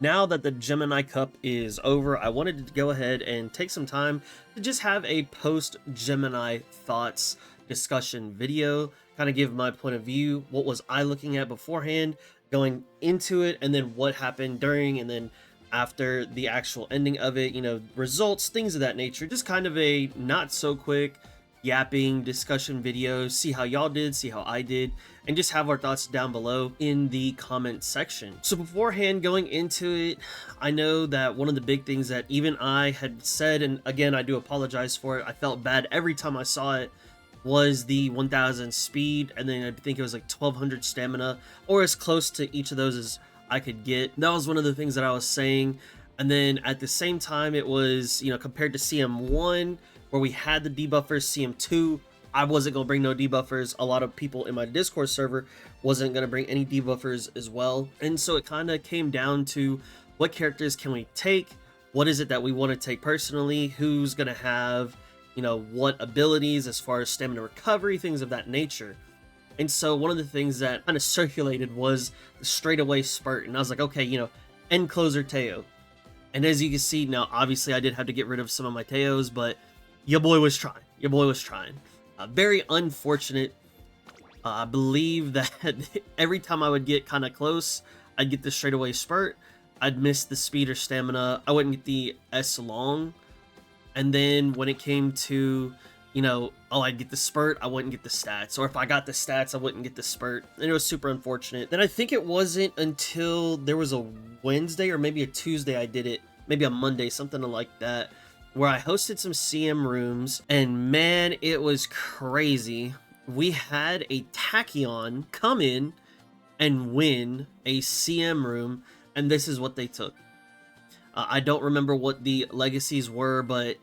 Now that the Gemini Cup is over, I wanted to go ahead and take some time to just have a post Gemini thoughts discussion video, kind of give my point of view, what was I looking at beforehand, going into it, and then what happened during and then after the actual ending of it, results, things of that nature. Just kind of a not so quick yapping discussion video, see how y'all did, see how I did, and just have our thoughts down below in the comment section. So beforehand going into it, I know that one of the big things that even I had said, and again I do apologize for it, I felt bad every time I saw it, was the 1000 speed, and then I think it was like 1200 stamina, or as close to each of those as I could get. That was one of the things that I was saying. And then at the same time, it was, compared to CM1, where we had the debuffers, CM2, I wasn't going to bring no debuffers. A lot of people in my Discord server wasn't going to bring any debuffers as well. And so it kind of came down to what characters can we take? What is it that we want to take personally? Who's going to have, what abilities as far as stamina recovery, things of that nature. And so one of the things that kind of circulated was the straightaway spurt. And I was like, okay, end closer Teio. And as you can see now, obviously I did have to get rid of some of my Teios, but your boy was trying. Your boy was trying. Very unfortunate. I believe that every time I would get kind of close, I'd get the straightaway spurt. I'd miss the speed or stamina. I wouldn't get the S long. And then when it came to, I'd get the spurt, I wouldn't get the stats. Or if I got the stats, I wouldn't get the spurt. And it was super unfortunate. Then I think it wasn't until there was a Wednesday or maybe a Tuesday I did it. Maybe a Monday, something like that, where I hosted some CM rooms. And man, it was crazy. We had a Tachyon come in and win a CM room. And this is what they took. I don't remember what the legacies were, but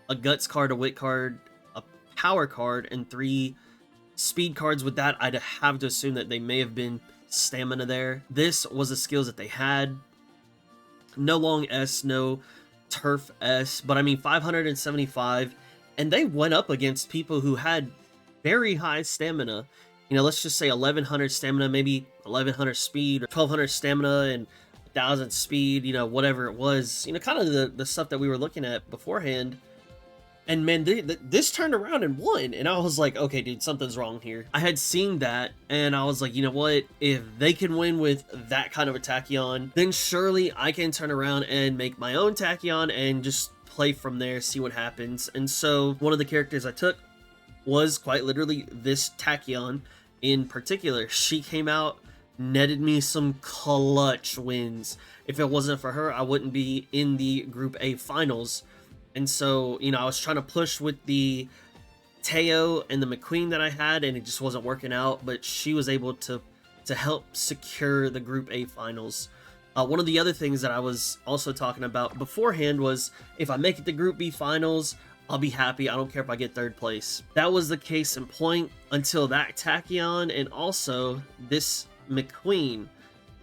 a guts card, a wit card, a power card, and 3 speed cards. With that, I'd have to assume that they may have been stamina there. This was the skills that they had. No long S, no turf S, but I mean 575, and they went up against people who had very high stamina. Let's just say 1100 stamina, maybe 1100 speed, or 1200 stamina, and 1000 speed, whatever it was, kind of the stuff that we were looking at beforehand. And man, this turned around and won, and I was like, okay, dude, something's wrong here. I had seen that, and I was like, you know what? If they can win with that kind of a Tachyon, then surely I can turn around and make my own Tachyon and just play from there, see what happens. And so one of the characters I took was quite literally this Tachyon in particular. She came out, netted me some clutch wins. If it wasn't for her, I wouldn't be in the Group A finals. And so, I was trying to push with the Teio and the McQueen that I had, and it just wasn't working out, but she was able to help secure the Group A finals. One of the other things that I was also talking about beforehand was, if I make it to Group B finals, I'll be happy. I don't care if I get 3rd place. That was the case in point until that Tachyon and also this McQueen.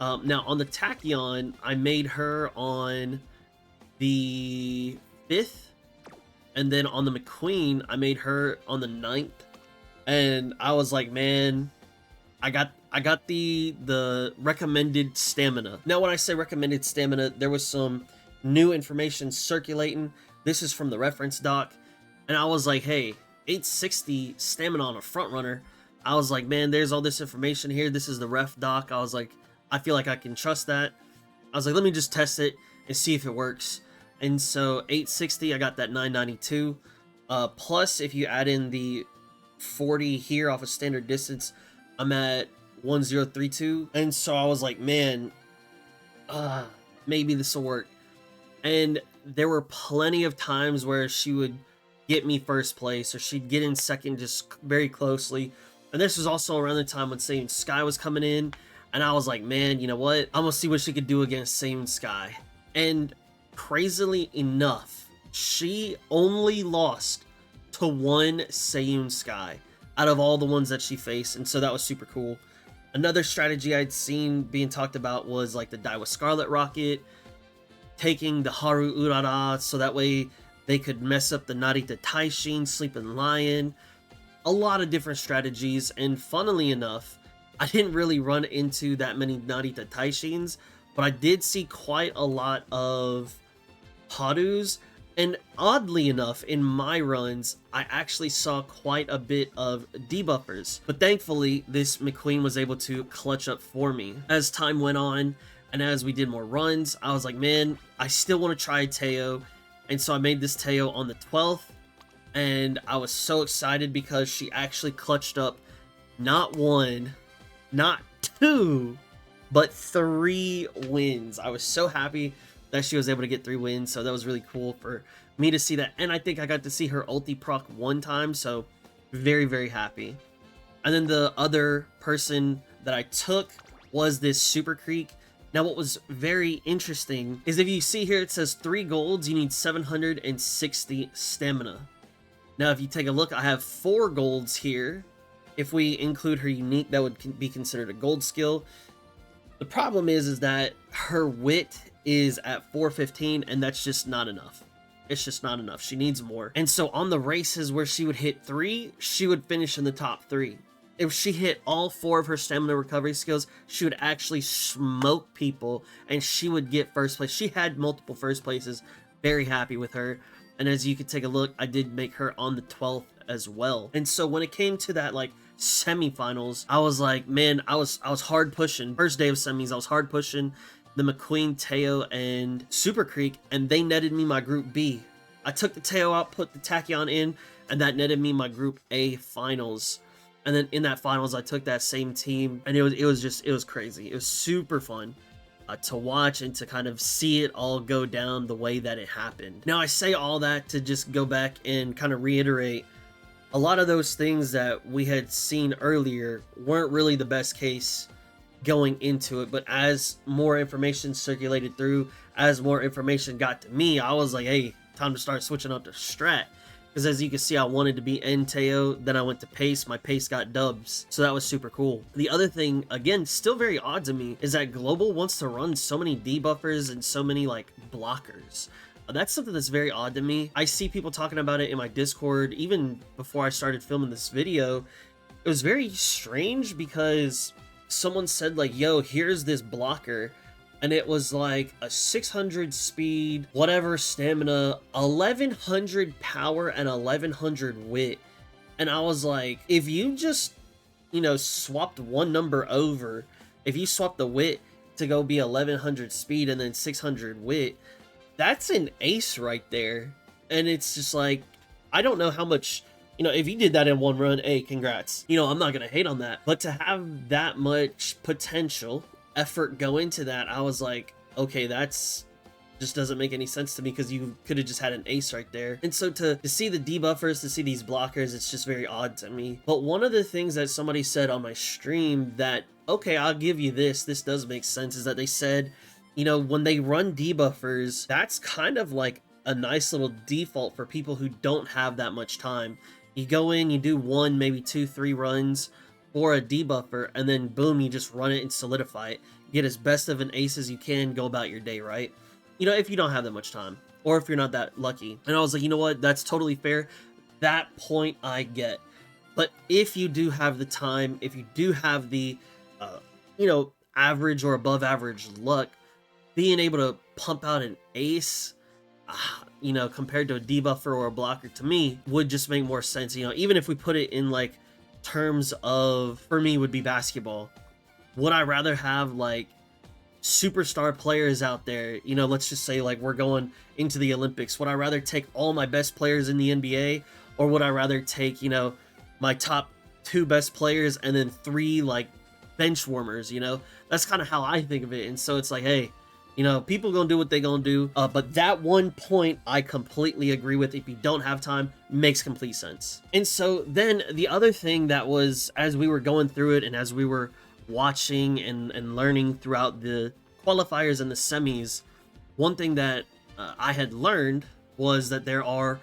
Now, on the Tachyon, I made her on the 5th, and then on the McQueen I made her on the 9th, and I was like, man, I got the recommended stamina. Now when I say recommended stamina, there was some new information circulating. This is from the reference doc, and I was like, hey, 860 stamina on a front runner. I was like, man, there's all this information here. This is the ref doc. I was like, I feel like I can trust that. I was like, let me just test it and see if it works. And so 860, I got that 992. Plus, if you add in the 40 here off of standard distance, I'm at 1032. And so I was like, man, maybe this will work. And there were plenty of times where she would get me 1st place, or she'd get in 2nd just very closely. And this was also around the time when Seiun Sky was coming in. And I was like, man, you know what? I'm going to see what she could do against Seiun Sky. And crazily enough, she only lost to 1 Seiun Sky out of all the ones that she faced, and so that was super cool. Another strategy I'd seen being talked about was like the Daiwa Scarlet Rocket, taking the Haru Urara so that way they could mess up the Narita Taishin, Sleeping Lion. A lot of different strategies, and funnily enough, I didn't really run into that many Narita Taishins, but but I did see quite a lot of Harus, and oddly enough, in my runs, I actually saw quite a bit of debuffers. But thankfully, this McQueen was able to clutch up for me. As time went on, and as we did more runs, I was like, man, I still want to try Teio. And so I made this Teio on the 12th, and I was so excited because she actually clutched up not 1, not 2, but 3 wins. I was so happy that she was able to get 3 wins, so that was really cool for me to see that. And I think I got to see her ulti proc 1 time, so very, very happy. And then the other person that I took was this Super Creek. Now, what was very interesting is if you see here, it says 3 golds, you need 760 stamina. Now, if you take a look, I have 4 golds here. If we include her unique, that would be considered a gold skill. The problem is that her wit is at 415, and that's just not enough. It's just not enough. She needs more. And so on the races where she would hit 3, she would finish in the top 3. If she hit all 4 of her stamina recovery skills, she would actually smoke people, and she would get first place. She had multiple first places. Very happy with her. And as you can take a look, I did make her on the 12th as well. And so when it came to that, like, semifinals, I was like, man, I was hard pushing. First day of semis, I was hard pushing the McQueen, Teio, and Super Creek, and they netted me my Group B. I took the Teio out, put the Tachyon in, and that netted me my Group A finals. And then in that finals, I took that same team, and it was crazy. It was super fun to watch and to kind of see it all go down the way that it happened. Now, I say all that to just go back and kind of reiterate a lot of those things that we had seen earlier weren't really the best case going into it, but as more information circulated through, as more information got to me, I was like, hey, time to start switching up to strat. Because as you can see, I wanted to be Teio, then I went to pace, my pace got dubs, so that was super cool. The other thing, again, still very odd to me, is that Global wants to run so many debuffers and so many, like, blockers. That's something that's very odd to me. I see people talking about it in my Discord, even before I started filming this video. It was very strange because someone said, like, yo, here's this blocker, and it was like a 600 speed, whatever stamina, 1100 power, and 1100 wit. And I was like, if you just, you know, swapped one number over, if you swap the wit to go be 1100 speed and then 600 wit, that's an ace right there. And it's just like, I don't know how much, you know, if you did that in one run, hey, congrats. You know, I'm not going to hate on that. But to have that much potential effort go into that, I was like, okay, that's just doesn't make any sense to me because you could have just had an ace right there. And so to see the debuffers, to see these blockers, it's just very odd to me. But one of the things that somebody said on my stream that, okay, I'll give you this does make sense, is that they said, you know, when they run debuffers, that's kind of like a nice little default for people who don't have that much time. You go in, you do 1, maybe 2, 3 runs for a debuffer, and then boom, you just run it and solidify it. Get as best of an ace as you can, go about your day, right? You know, if you don't have that much time, or if you're not that lucky. And I was like, you know what, that's totally fair. That point I get. But if you do have the time, if you do have the, you know, average or above average luck, being able to pump out an ace, you know, compared to a debuffer or a blocker, to me, would just make more sense. You know, even if we put it in, like, terms of, for me, would be basketball. Would I rather have, like, superstar players out there? You know, let's just say, like, we're going into the Olympics. Would I rather take all my best players in the NBA? Or would I rather take, you know, my top 2 best players and then 3, like, bench warmers, you know? That's kind of how I think of it. And so it's like, hey, you know, people gonna do what they gonna do. But that one point I completely agree with. If you don't have time, makes complete sense. And so then the other thing that was, as we were going through it and as we were watching and learning throughout the qualifiers and the semis, one thing that I had learned was that there are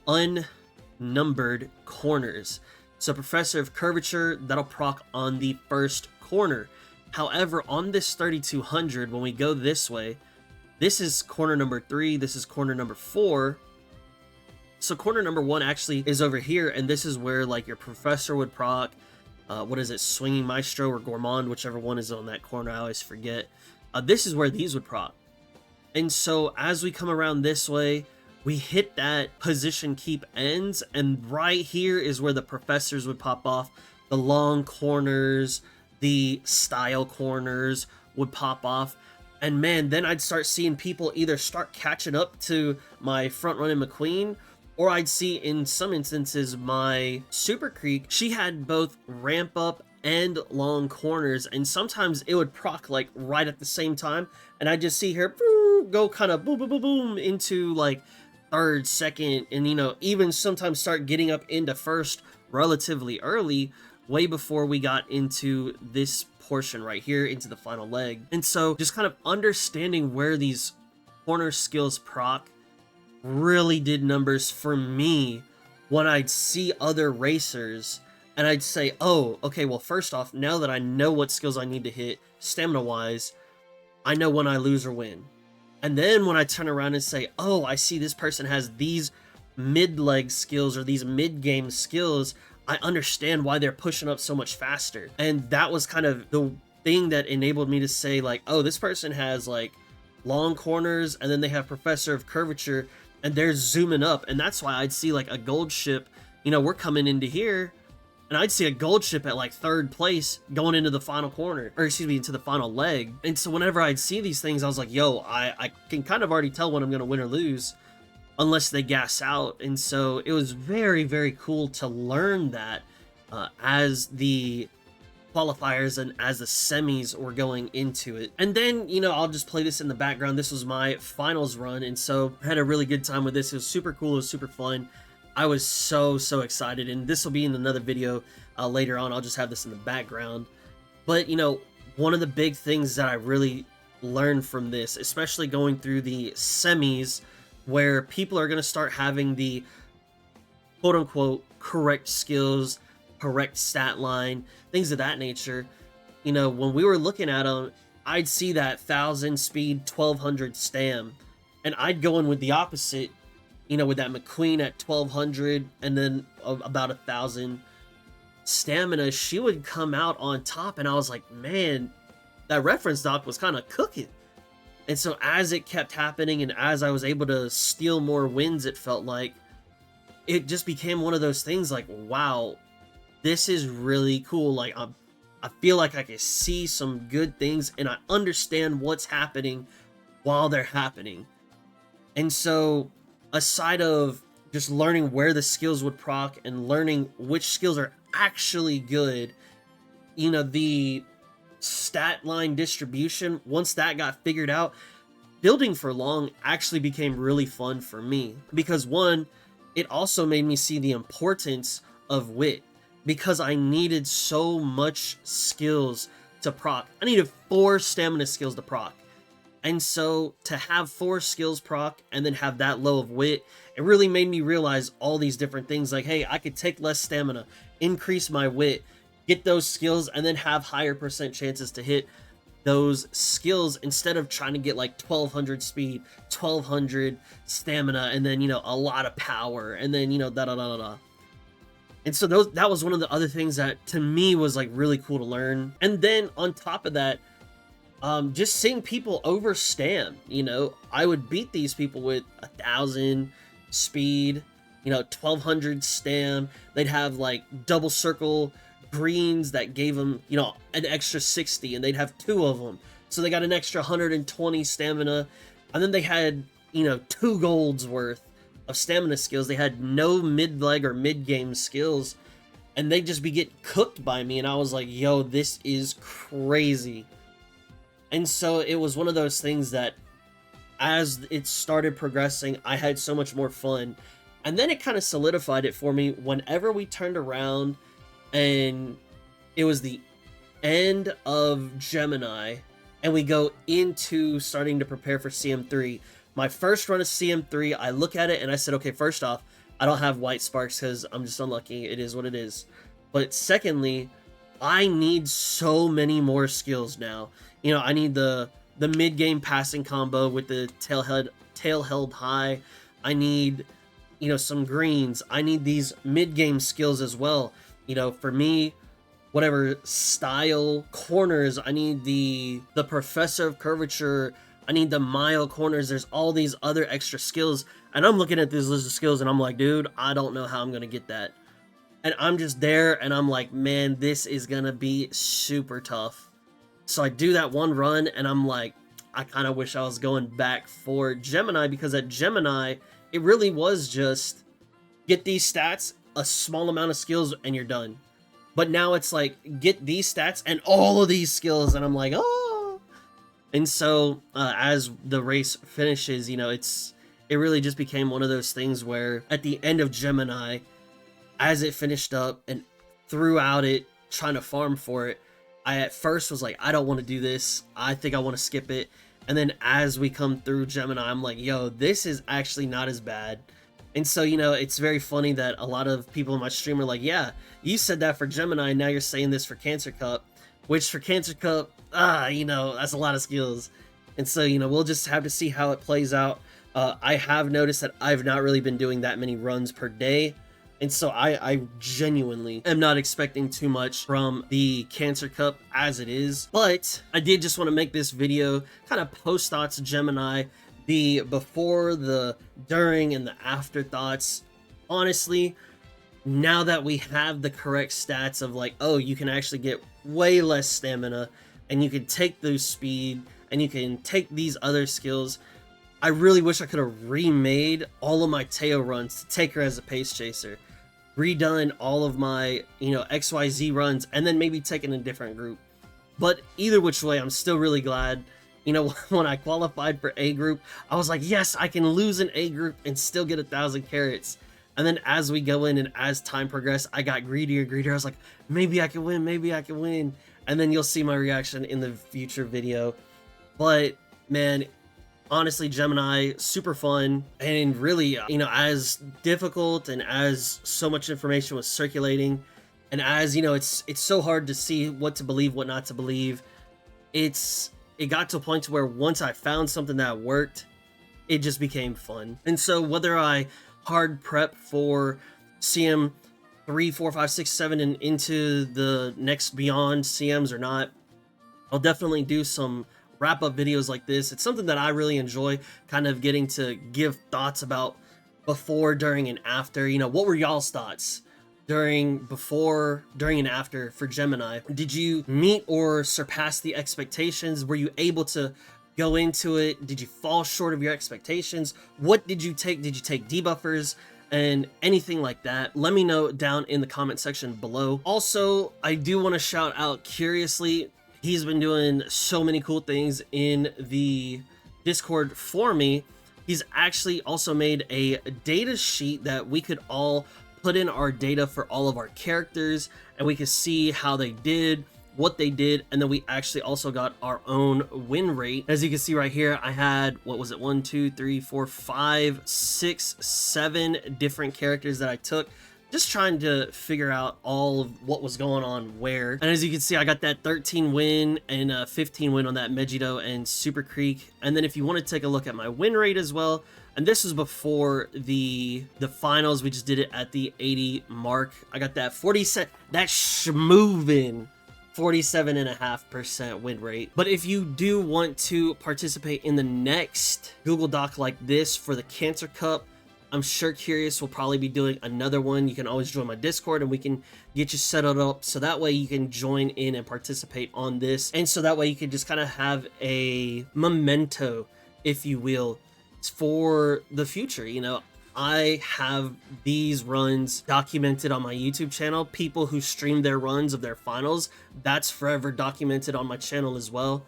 unnumbered corners. So Professor of Curvature, that'll proc on the first corner. However, on this 3200, when we go this way, this is corner number 3, this is corner number 4. So corner number 1 actually is over here, and this is where, like, your Professor would proc. What is it? Swinging Maestro or Gourmand, whichever one is on that corner, I always forget. this is where these would proc. And so as we come around this way, we hit that position keep ends, and right here is where the professors would pop off. The long corners, the style corners would pop off. And man, then I'd start seeing people either start catching up to my front running McQueen, or I'd see in some instances my Super Creek, she had both ramp up and long corners, and sometimes it would proc like right at the same time, and I'd just see her go kind of boom boom boom boom into like third, second, and you know, even sometimes start getting up into first relatively early, way before we got into this portion right here, into the final leg. And so just kind of understanding where these corner skills proc really did numbers for me when I'd see other racers and I'd say, oh, okay, well, first off, now that I know what skills I need to hit stamina wise, I know when I lose or win. And then when I turn around and say, oh, I see this person has these mid-leg skills or these mid-game skills, I understand why they're pushing up so much faster. And that was kind of the thing that enabled me to say like, oh, this person has like long corners, and then they have Professor of Curvature, and they're zooming up. And that's why I'd see like a gold ship, you know, we're coming into here, and I'd see a gold ship at like third place going into the final corner, or excuse me, into the final leg. And so whenever I'd see these things, I was like, yo, I can kind of already tell when I'm going to win or lose unless they gas out. And so it was very, very cool to learn that as the qualifiers and as the semis were going into it. And then, you know, I'll just play this in the background. This was my finals run, and so I had a really good time with this. It was super cool. It was super fun. I was so excited, and this will be in another video later on. I'll just have this in the background. But, you know, one of the big things that I really learned from this, especially going through the semis, where people are going to start having the quote-unquote correct skills, correct stat line, things of that nature. You know, when we were looking at them, I'd see that 1000 speed, 1200 stam, and I'd go in with the opposite, you know, with that McQueen at 1200 and then about 1000 stamina. She would come out on top, and I was like, man, that reference doc was kind of cooking. And so as it kept happening, and as I was able to steal more wins, it felt like it just became one of those things like, wow, this is really cool. Like, I feel like I can see some good things, and I understand what's happening while they're happening. And so aside of just learning where the skills would proc and learning which skills are actually good, you know, the stat line distribution, once that got figured out, building for long actually became really fun for me. Because one, it also made me see the importance of wit, because I needed so much skills to proc. I needed 4 stamina skills to proc. And so to have 4 skills proc and then have that low of wit, it really made me realize all these different things. Like, hey, I could take less stamina, increase my wit, get those skills, and then have higher percent chances to hit those skills instead of trying to get like 1200 speed, 1200 stamina, and then, you know, a lot of power, and then, you know, da-da-da-da-da. And so that was one of the other things that to me was like really cool to learn. And then on top of that, just seeing people over stam, you know, I would beat these people with 1000 speed, you know, 1200 stam. They'd have like double circle greens that gave them, you know, an extra 60, and they'd have 2 of them. So they got an extra 120 stamina. And then they had, you know, 2 golds worth of stamina skills. They had no mid-leg or mid-game skills, and they'd just be getting cooked by me. And I was like, yo, this is crazy. And so it was one of those things that as it started progressing, I had so much more fun. And then it kind of solidified it for me whenever we turned around and it was the end of Gemini and we go into starting to prepare for CM3. My first run of CM3, I look at it and I said, okay, first off, I don't have white sparks because I'm just unlucky. It is what it is. But secondly, I need so many more skills now. You know, I need the mid-game passing combo with the tail held high. I need, you know, some greens. I need these mid-game skills as well. You know, for me, whatever style corners. I need the professor of curvature. I need the mile corners. There's all these other extra skills. And I'm looking at this list of skills and I'm like, dude, I don't know how I'm going to get that. And I'm just there and I'm like, man, this is going to be super tough. So I do that one run and I'm like, I kind of wish I was going back for Gemini, because at Gemini, it really was just get these stats, a small amount of skills, and you're done. But now it's like, get these stats and all of these skills, and I'm like, oh. And so as the race finishes, you know, it really just became one of those things where at the end of Gemini, as it finished up and throughout it, trying to farm for it, I at first was like, I don't want to do this. I think I want to skip it. And then as we come through Gemini, I'm like, yo, this is actually not as bad. And so, you know, it's very funny that a lot of people in my stream are like, yeah, you said that for Gemini, now you're saying this for Cancer Cup, which for Cancer Cup, you know, that's a lot of skills. And so, you know, we'll just have to see how it plays out. I have noticed that I've not really been doing that many runs per day. And so I genuinely am not expecting too much from the Cancer Cup as it is. But I did just want to make this video, kind of post thoughts Gemini, the before, the during, and the after thoughts. Honestly, now that we have the correct stats of like, oh, you can actually get way less stamina, and you can take those speed, and you can take these other skills, I really wish I could have remade all of my Teio runs to take her as a pace chaser. Redone all of my, you know, XYZ runs, and then maybe taken a different group. But either which way, I'm still really glad. You know, when I qualified for A group, I was like, yes, I can lose an A group and still get 1,000 carats. And then as we go in and as time progressed, I got greedier and greedier. I was like, maybe I can win, maybe I can win. And then you'll see my reaction in the future video. But man, honestly, Gemini, super fun, and really, you know, as difficult and as so much information was circulating, and as, you know, it's so hard to see what to believe, what not to believe. It got to a point to where once I found something that worked, it just became fun. And so whether I hard prep for CM 3, 4, 5, 6, 7 and into the next beyond CMs or not, I'll definitely do some wrap-up videos like this. It's something that I really enjoy, kind of getting to give thoughts about before, during, and after. You know, what were y'all's thoughts during, before, during, and after for Gemini? Did you meet or surpass the expectations? Were you able to go into it? Did you fall short of your expectations? What did you take? Did you take debuffers? And anything like that, let me know down in the comment section below. Also, I do want to shout out Curiously. He's been doing so many cool things in the Discord for me. He's actually also made a data sheet that we could all put in our data for all of our characters, and we could see how they did, what they did, and then we actually also got our own win rate. As you can see right here, I had, what was it, 1, 2, 3, 4, 5, 6, 7 different characters that I took, just trying to figure out all of what was going on where. And as you can see, I got that 13 win and 15 win on that Mejiro and Super Creek. And then if you want to take a look at my win rate as well, and this was before the finals, we just did it at the 80 mark. I got that 47, that schmoovin' 47.5% win rate. But if you do want to participate in the next Google Doc like this for the Cancer Cup, I'm sure Curious will probably be doing another one. You can always join my Discord and we can get you set up so that way you can join in and participate on this. And so that way you can just kind of have a memento, if you will, for the future. You know, I have these runs documented on my YouTube channel. People who stream their runs of their finals, that's forever documented on my channel as well.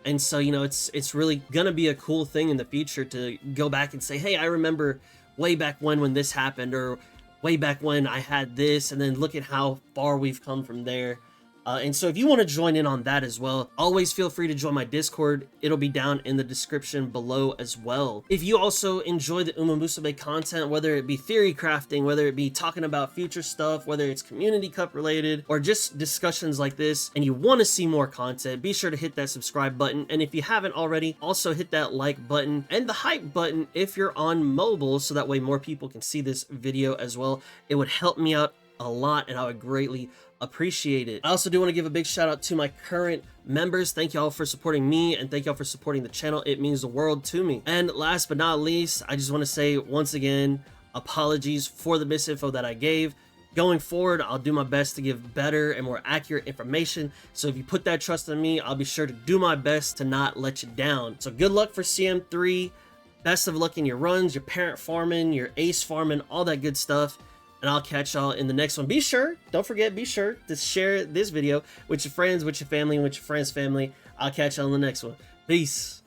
And so, you know, it's really gonna be a cool thing in the future to go back and say, hey, I remember way back when this happened, or way back when I had this, and then look at how far we've come from there. And so if you want to join in on that as well, always feel free to join my Discord. It'll be down in the description below as well. If you also enjoy the Umamusume content, whether it be theory crafting, whether it be talking about future stuff, whether it's Community Cup related, or just discussions like this, and you want to see more content, be sure to hit that subscribe button. And if you haven't already, also hit that like button and the hype button if you're on mobile, so that way more people can see this video as well. It would help me out a lot, and I would greatly appreciate it. I also do want to give a big shout out to my current members. Thank y'all for supporting me, and thank y'all for supporting the channel. It means the world to me. And last but not least, I just want to say once again, apologies for the misinfo that I gave. Going forward, I'll do my best to give better and more accurate information. So if you put that trust in me, I'll be sure to do my best to not let you down. So good luck for CM3. Best of luck in your runs, your parent farming, your ace farming, all that good stuff. And I'll catch y'all in the next one. Be sure to share this video with your friends, with your family, and with your friends' family. I'll catch y'all in the next one. Peace.